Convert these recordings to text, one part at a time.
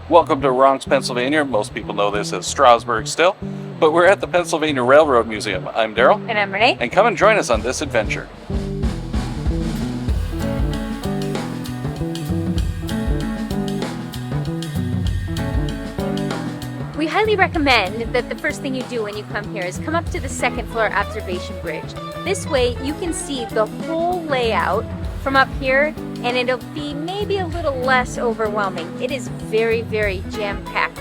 Welcome to Ronks, Pennsylvania. Most people know this as Strasburg still, but we're at the Pennsylvania Railroad Museum. I'm Daryl. And I'm Renee. And come and join us on this adventure. We highly recommend that the first thing you do when you come here is come up to the second floor observation bridge. This way you can see the whole layout from up here, and it'll be maybe a little less overwhelming. It is very, very jam-packed.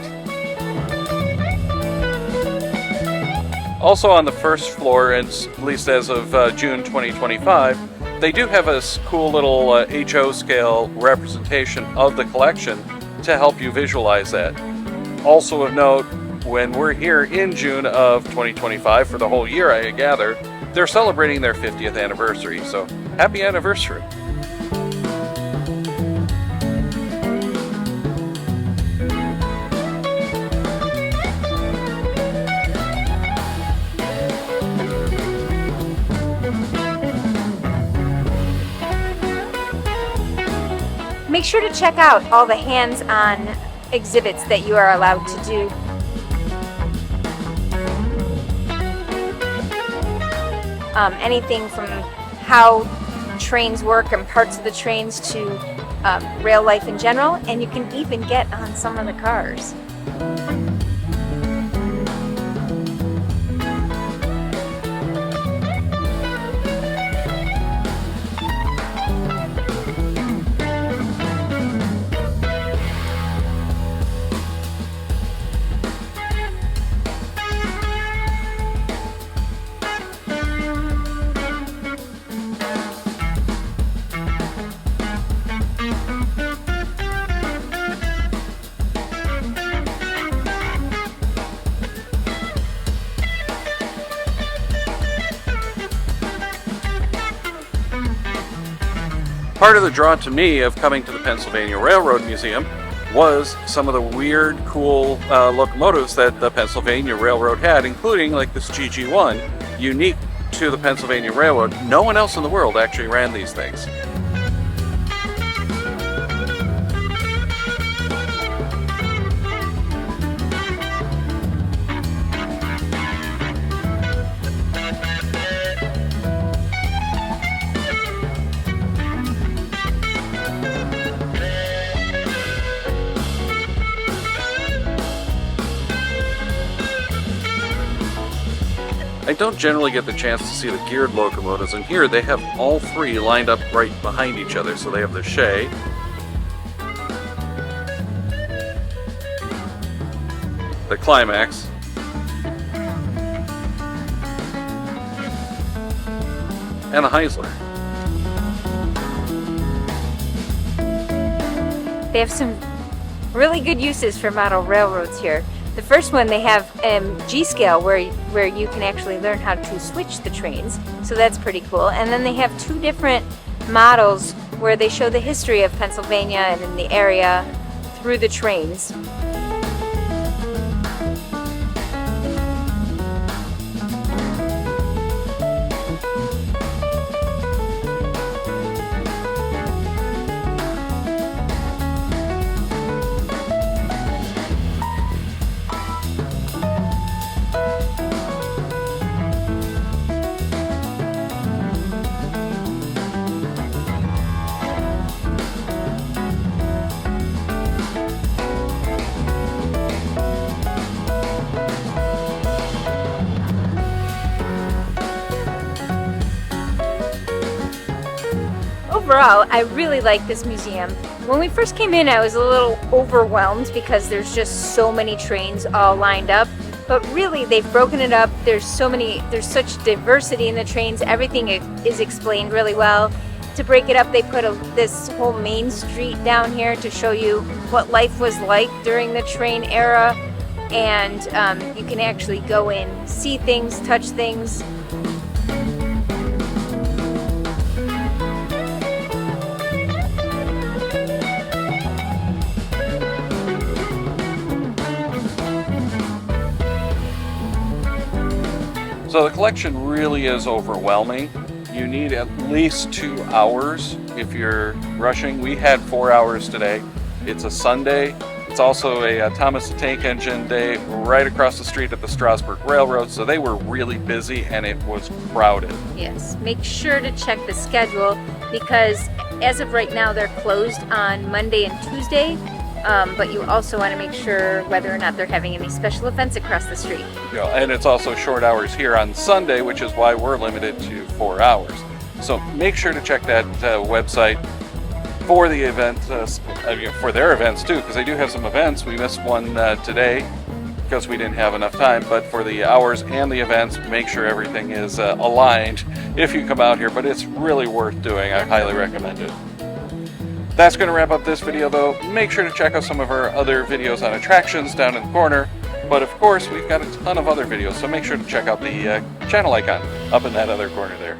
Also on the first floor, at least as of June 2025, they do have a cool little HO scale representation of the collection to help you visualize that. Also of note, when we're here in June of 2025 for the whole year, I gather, they're celebrating their 50th anniversary, so happy anniversary. Make sure to check out all the hands-on exhibits that you are allowed to do. Anything from how trains work and parts of the trains to rail life in general, and you can even get on some of the cars. Part of the draw to me of coming to the Pennsylvania Railroad Museum was some of the weird, cool locomotives that the Pennsylvania Railroad had, including like this GG1, unique to the Pennsylvania Railroad. No one else in the world actually ran these things. I don't generally get the chance to see the geared locomotives, and here they have all three lined up right behind each other. So they have the Shay, the Climax, and the Heisler. They have some really good uses for model railroads here. The first one, they have G-scale where you can actually learn how to switch the trains, so that's pretty cool. And then they have two different models where they show the history of Pennsylvania and in the area through the trains. Overall, I really like this museum. When we first came in, I was a little overwhelmed because there's just so many trains all lined up. But really, they've broken it up. There's such diversity in the trains. Everything is explained really well. To break it up, they put this whole main street down here to show you what life was like during the train era. And you can actually go in, see things, touch things. So the collection really is overwhelming. You need at least 2 hours if you're rushing. We had 4 hours today. It's a Sunday. It's also a Thomas the Tank Engine Day right across the street at the Strasburg Railroad, so they were really busy and it was crowded. Yes, make sure to check the schedule because as of right now they're closed on Monday and Tuesday, but you also want to make sure whether or not they're having any special events across the street. You know, and it's also short hours here on Sunday, which is why we're limited to 4 hours. So make sure to check that website for the event, for their events too, because they do have some events. We missed one today because we didn't have enough time, but for the hours and the events, make sure everything is aligned if you come out here, but it's really worth doing. I highly recommend it. That's going to wrap up this video though. Make sure to check out some of our other videos on attractions down in the corner, but of course we've got a ton of other videos, so make sure to check out the channel icon up in that other corner there.